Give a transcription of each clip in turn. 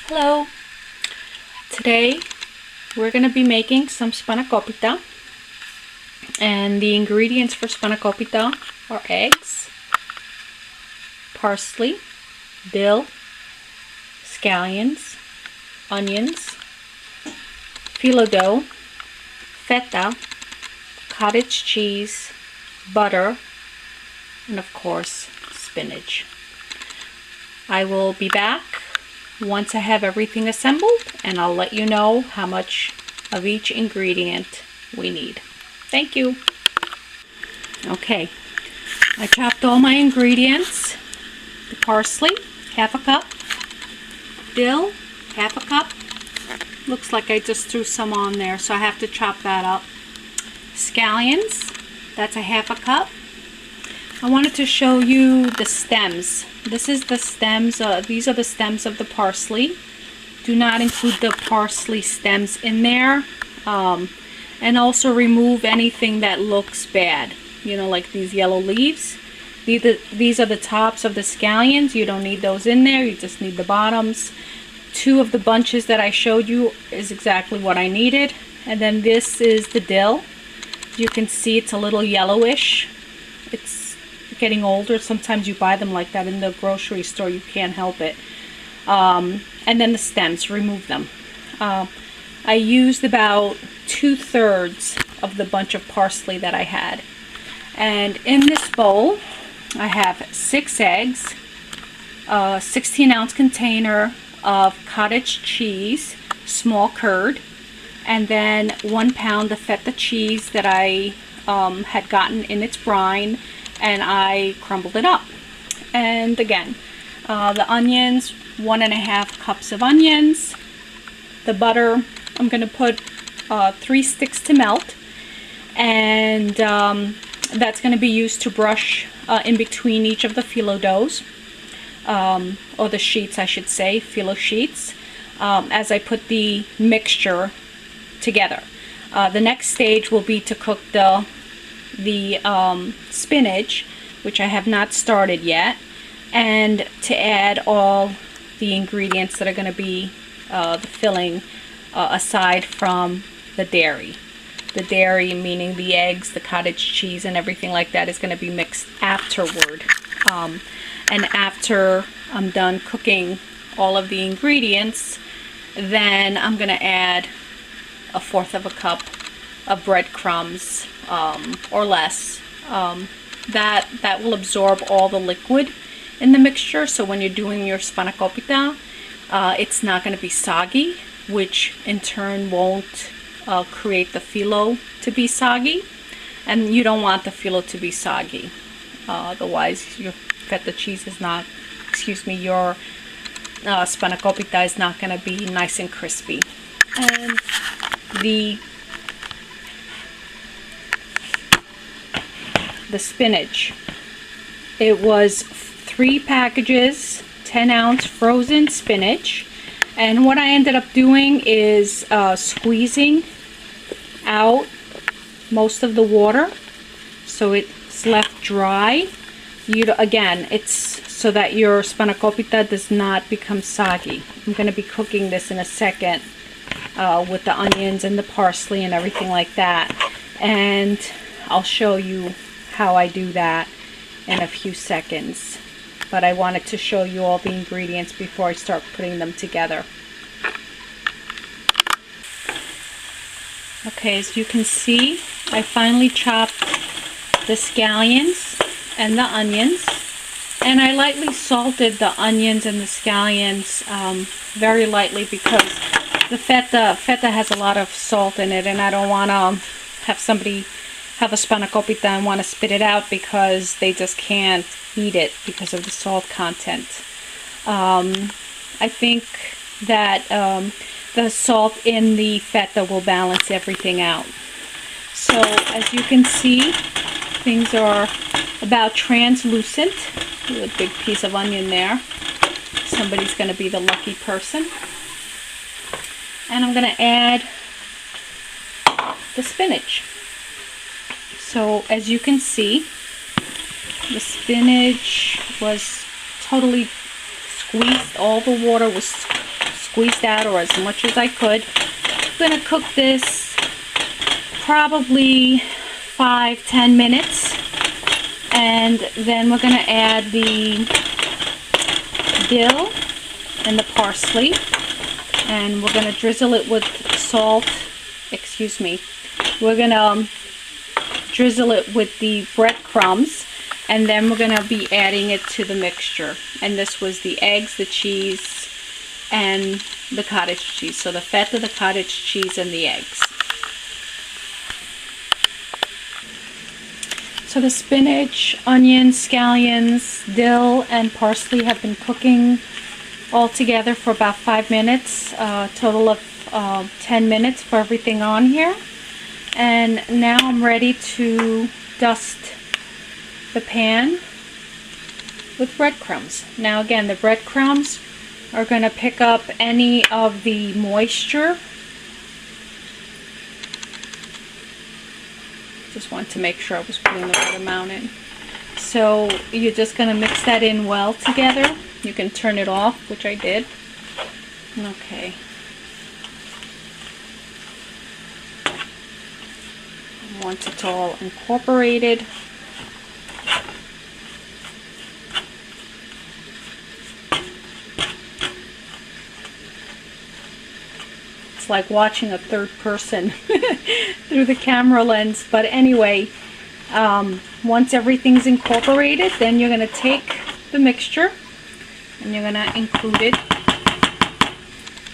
Hello! Today we're going to be making some Spanakopita, and the ingredients for Spanakopita are eggs, parsley, dill, scallions, onions, phyllo dough, feta, cottage cheese, butter, and of course spinach. I will be back once I have everything assembled, and I'll let you know how much of each ingredient we need. Thank you. Okay, I chopped all my ingredients. The parsley, half a cup. Dill, half a cup. Looks like I just threw some on there, so I have to chop that up. Scallions, that's a half a cup. I wanted to show you the stems. This is the stems. These are the stems of the parsley. Do not include the parsley stems in there. And also remove anything that looks bad. You know, like these yellow leaves. These are the tops of the scallions. You don't need those in there. You just need the bottoms. Two of the bunches that I showed you is exactly what I needed. And then this is the dill. You can see it's a little yellowish. It's getting older. Sometimes you buy them like that in the grocery store. You can't help it. And then the stems, remove them. I used about 2/3 of the bunch of parsley that I had. And in this bowl I have 6 eggs, a 16-ounce container of cottage cheese, small curd, and then 1 pound of feta cheese that I had gotten in its brine, and I crumbled it up. And again, the onions, 1.5 cups of onions. The butter, I'm going to put 3 sticks to melt, and that's going to be used to brush in between each of the phyllo doughs, or the sheets I should say, phyllo sheets, as I put the mixture together. The next stage will be to cook the spinach, which I have not started yet, and to add all the ingredients that are going to be the filling, aside from the dairy. The dairy, meaning the eggs, the cottage cheese, and everything like that, is going to be mixed afterward. And after I'm done cooking all of the ingredients, then I'm going to add 1/4 cup of breadcrumbs, or less. That will absorb all the liquid in the mixture, so when you're doing your Spanakopita, it's not going to be soggy, which in turn won't create the phyllo to be soggy, and you don't want the phyllo to be soggy. Otherwise your feta cheese is not, your Spanakopita is not going to be nice and crispy. And the spinach, it was 3 packages, 10-ounce frozen spinach, and what I ended up doing is squeezing out most of the water so it's left dry. Again, it's so that your Spanakopita does not become soggy. I'm going to be cooking this in a second with the onions and the parsley and everything like that, and I'll show you how I do that in a few seconds. But I wanted to show you all the ingredients before I start putting them together. Okay, as you can see, I finally chopped the scallions and the onions, and I lightly salted the onions and the scallions, very lightly, because the feta has a lot of salt in it, and I don't want to have somebody have a Spanakopita and want to spit it out because they just can't eat it because of the salt content. I think that the salt in the feta will balance everything out. So as you can see, things are about translucent. A big piece of onion there. Somebody's going to be the lucky person. And I'm going to add the spinach. So as you can see, the spinach was totally squeezed. All the water was squeezed out, or as much as I could. I'm going to cook this probably 5-10 minutes, and then we're going to add the dill and the parsley, and we're going to drizzle it with salt. Excuse me. We're going to drizzle it with the breadcrumbs, and then we're going to be adding it to the mixture. And this was the eggs, the cheese, and the cottage cheese. So the feta, the cottage cheese, and the eggs. So the spinach, onions, scallions, dill, and parsley have been cooking all together for about 5 minutes. Total of 10 minutes for everything on here. And now I'm ready to dust the pan with breadcrumbs. Now again, the breadcrumbs are going to pick up any of the moisture. Just want to make sure I was putting the right amount in. So you're just going to mix that in well together. You can turn it off, which I did. Okay. Once it's all incorporated, it's like watching a third person through the camera lens. But anyway, once everything's incorporated, then you're going to take the mixture and you're going to include it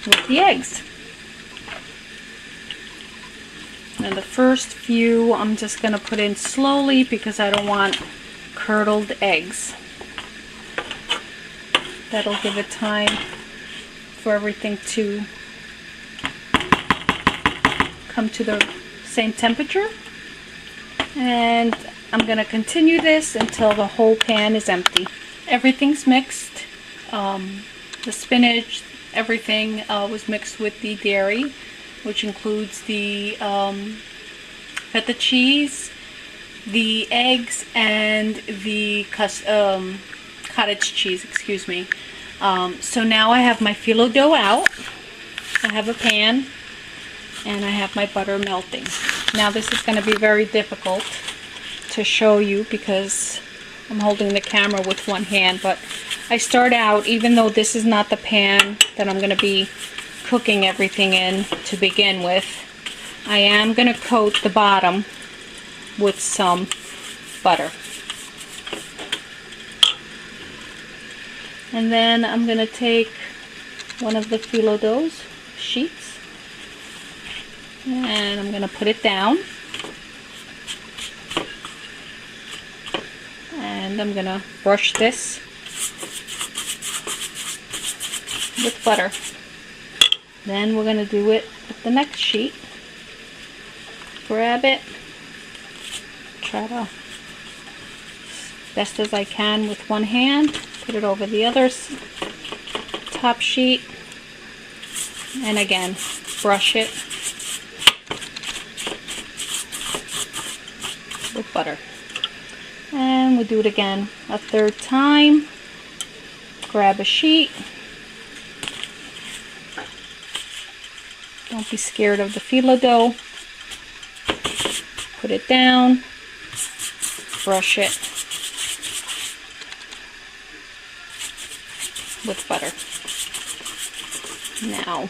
with the eggs. And the first few I'm just going to put in slowly because I don't want curdled eggs. That'll give it time for everything to come to the same temperature. And I'm going to continue this until the whole pan is empty. Everything's mixed. The spinach, everything was mixed with the dairy, which includes the feta cheese, the eggs, and the cottage cheese, excuse me. So now I have my phyllo dough out. I have a pan, and I have my butter melting. Now this is going to be very difficult to show you because I'm holding the camera with one hand, but I start out, even though this is not the pan that I'm going to be cooking everything in to begin with, I am going to coat the bottom with some butter. And then I'm going to take one of the phyllo dough sheets and I'm going to put it down, and I'm going to brush this with butter. Then we're going to do it with the next sheet. Grab it, try to best as I can with one hand, put it over the other top sheet, and again brush it with butter. And we'll do it again a third time. Grab a sheet. Don't be scared of the phyllo dough. Put it down, brush it with butter. Now,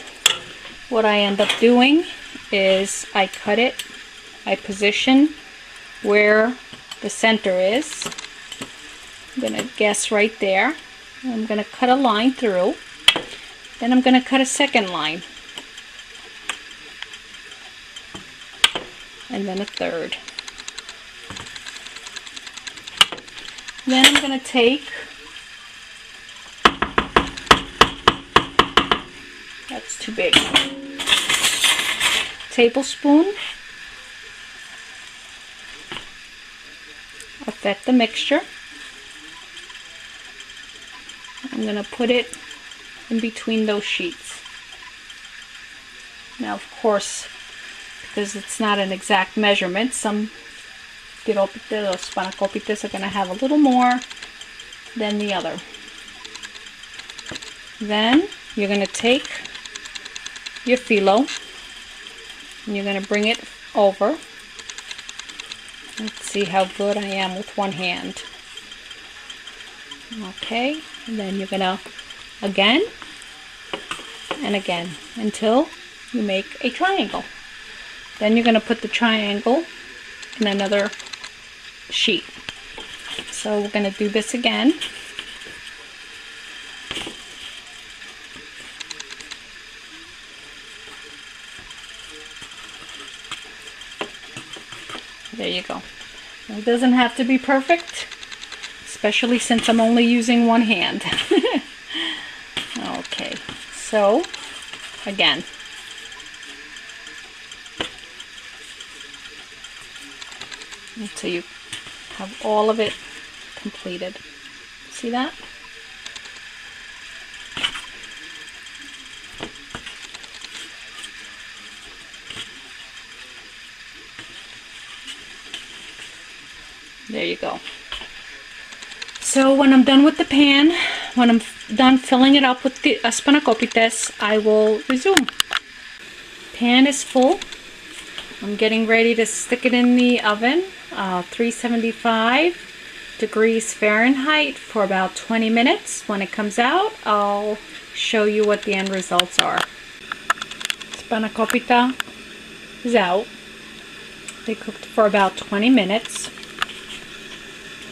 what I end up doing is I cut it, I position where the center is. I'm going to guess right there. I'm going to cut a line through. Then I'm going to cut a second line. And then a third. Then I'm going to take, that's too big, tablespoon of feta mixture. I'm going to put it in between those sheets. Now, of course, because it's not an exact measurement, some Spanakopitas are going to have a little more than the other. Then you're going to take your phyllo. And you're going to bring it over. Let's see how good I am with one hand. Okay, and then you're going to again and again until you make a triangle. Then you're going to put the triangle in another sheet. So we're going to do this again. There you go. It doesn't have to be perfect, especially since I'm only using one hand. Okay, so again. Until you have all of it completed. See that? There you go. So when I'm done with the pan, when I'm done filling it up with the Spanakopitas, I will resume. Pan is full. I'm getting ready to stick it in the oven, 375 degrees Fahrenheit for about 20 minutes. When it comes out, I'll show you what the end results are. Spanakopita is out. They cooked for about 20 minutes.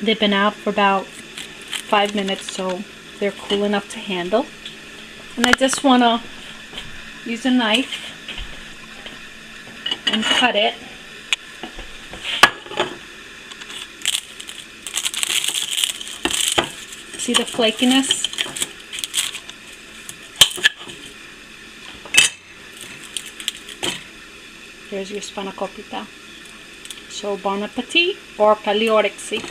They've been out for about 5 minutes, so they're cool enough to handle. And I just want to use a knife and cut it. See the flakiness? There's your Spanakopita. So bon appetit or kalli orexi.